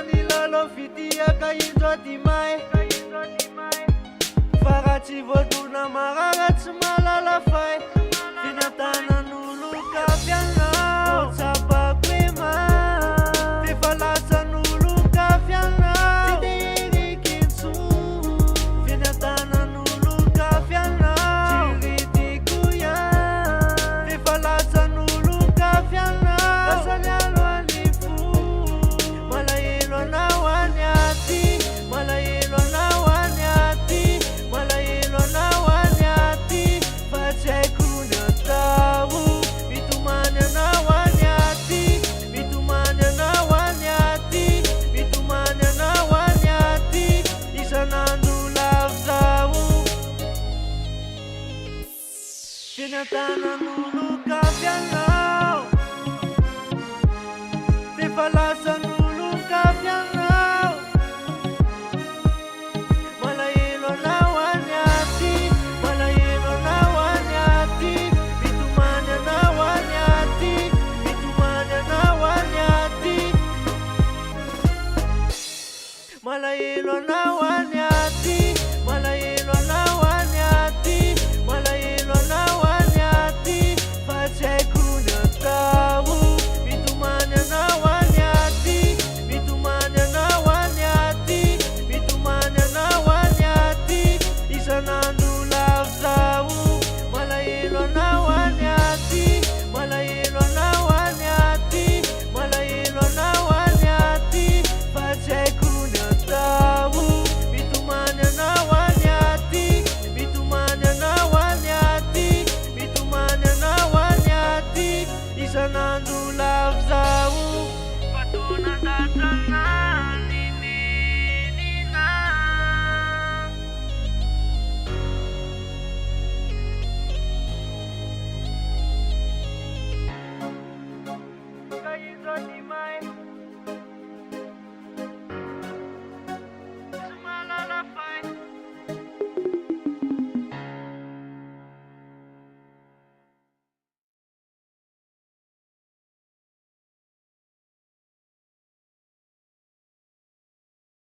Manilalo fitia kaindro dimay Farachi voduna mararatsy malala fay Finan-tanan'olon-kafa ianao Tsapako hoe may Efa lasan'olon-kafa ianao Tsy de eriky intsony Finan-tanan'olon-kafa ianao Jiridiko ihany Efa lasan'olon-kafa ianao Lasany alohan'ny fo Malahelo anao any aty Malahelo anao any aty Malahelo anao any aty Fa tsy haiko ny atao Mitomany anao any aty Mitomany anao any aty Mitomany anao any aty Isan'andro lavizao Finan-tanan'olon-kafa ianao Efa lasan'olon-kafa ianao Malahelo anao any aty Malahelo anao any aty Mitomany anao any aty Mitomany anao any aty Malahelo anao any